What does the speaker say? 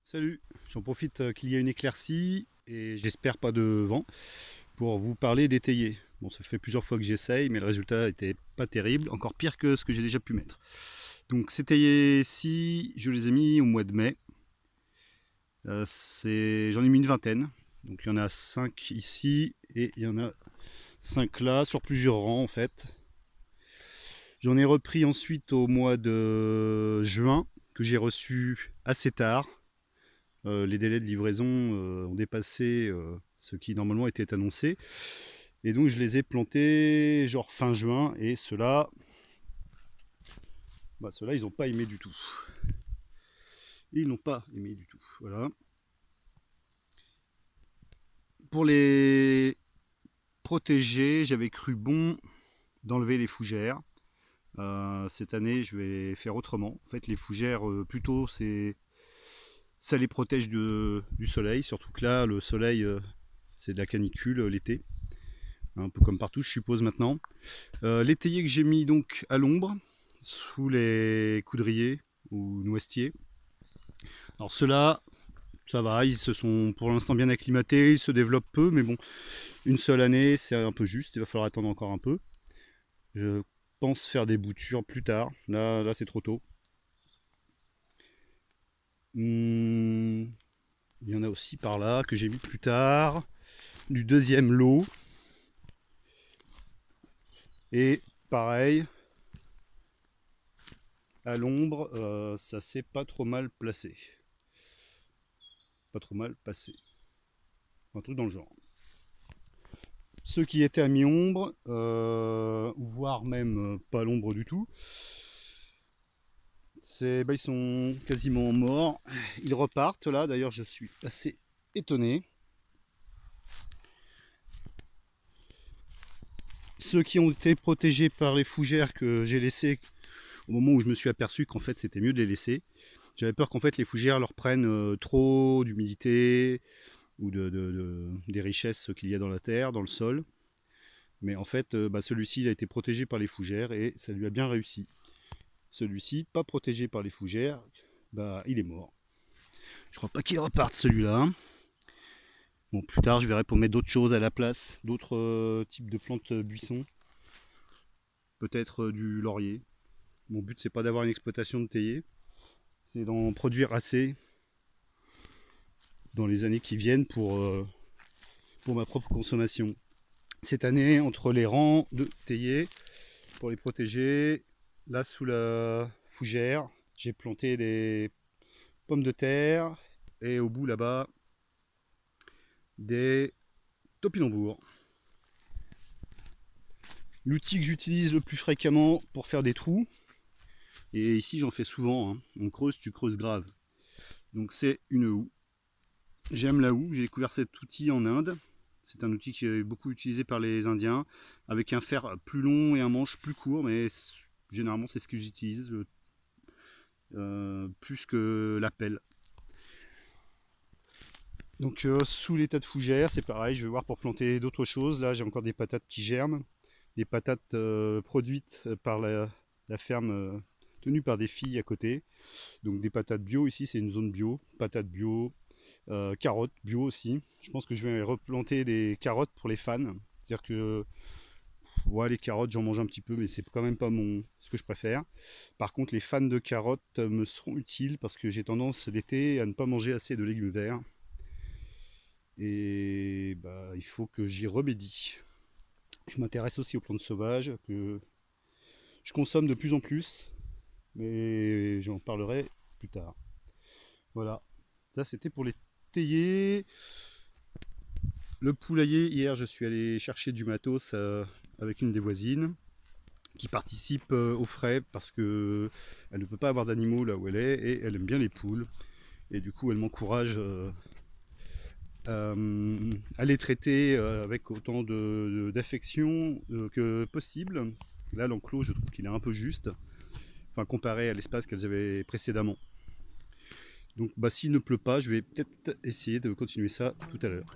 Salut, j'en profite qu'il y a une éclaircie et j'espère pas de vent pour vous parler d'étayer. Bon, ça fait plusieurs fois que j'essaye, mais le résultat était pas terrible, encore pire que ce que j'ai déjà pu mettre. Donc ces étayers-ci, je les ai mis au mois de mai. J'en ai mis une vingtaine. Donc il y en a 5 ici et il y en a 5 là, sur plusieurs rangs en fait. J'en ai repris ensuite au mois de juin, que j'ai reçu assez tard. Les délais de livraison ont dépassé ce qui normalement était annoncé. Et donc je les ai plantés genre fin juin et ceux-là ils n'ont pas aimé du tout. Ils n'ont pas aimé du tout. Voilà. Pour les protéger, j'avais cru bon d'enlever les fougères. Cette année, je vais faire autrement. En fait, les fougères, plutôt, ça les protège du soleil. Surtout que là, le soleil, c'est de la canicule l'été. Un peu comme partout, je suppose maintenant. L'étayer que j'ai mis donc à l'ombre, sous les coudriers ou noisetiers. Alors ceux-là, ça va, ils se sont pour l'instant bien acclimatés, ils se développent peu, mais bon, une seule année, c'est un peu juste, il va falloir attendre encore un peu. Je pense faire des boutures plus tard, là c'est trop tôt. Il y en a aussi par là que j'ai mis plus tard, du deuxième lot. Et pareil, à l'ombre, ça s'est pas trop mal placé. Pas trop mal passé. Un truc dans le genre. Ceux qui étaient à mi-ombre, voire même pas à l'ombre du tout, ils sont quasiment morts. Ils repartent là, d'ailleurs je suis assez étonné. Ceux qui ont été protégés par les fougères que j'ai laissées au moment où je me suis aperçu qu'en fait c'était mieux de les laisser. J'avais peur qu'en fait les fougères leur prennent trop d'humidité ou des richesses qu'il y a dans la terre, dans le sol. Mais en fait, celui-ci il a été protégé par les fougères et ça lui a bien réussi. Celui-ci, pas protégé par les fougères, il est mort. Je crois pas qu'il reparte celui-là. Bon, plus tard, je verrai pour mettre d'autres choses à la place, d'autres types de plantes buissons. Peut-être du laurier. Mon but, c'est pas d'avoir une exploitation de théier, c'est d'en produire assez dans les années qui viennent pour ma propre consommation. Cette année, entre les rangs de théiers, pour les protéger, là sous la fougère, j'ai planté des pommes de terre et au bout là-bas, des topinambours. L'outil que j'utilise le plus fréquemment pour faire des trous, et ici j'en fais souvent, hein. On creuse, tu creuses grave. Donc c'est une houe. J'aime la houe, j'ai découvert cet outil en Inde. C'est un outil qui est beaucoup utilisé par les Indiens, avec un fer plus long et un manche plus court, mais généralement c'est ce qu'ils utilisent, plus que la pelle. Donc sous l'état de fougère, c'est pareil, je vais voir pour planter d'autres choses. Là j'ai encore des patates qui germent, des patates produites par la ferme tenue par des filles à côté. Donc des patates bio, ici c'est une zone bio, patates bio, carottes bio aussi. Je pense que je vais replanter des carottes pour les fans. C'est-à-dire que ouais, les carottes j'en mange un petit peu, mais c'est quand même pas ce que je préfère. Par contre les fans de carottes me seront utiles parce que j'ai tendance l'été à ne pas manger assez de légumes verts. Et il faut que j'y remédie. Je m'intéresse aussi aux plantes sauvages que je consomme de plus en plus, mais j'en parlerai plus tard. Voilà, ça c'était pour les théiers. Le poulailler, hier je suis allé chercher du matos avec une des voisines qui participe aux frais parce que elle ne peut pas avoir d'animaux là où elle est et elle aime bien les poules. Et du coup elle m'encourage à les traiter avec autant d'affection que possible. Là, l'enclos, je trouve qu'il est un peu juste, enfin comparé à l'espace qu'elles avaient précédemment. Donc, s'il ne pleut pas, je vais peut-être essayer de continuer ça tout à l'heure.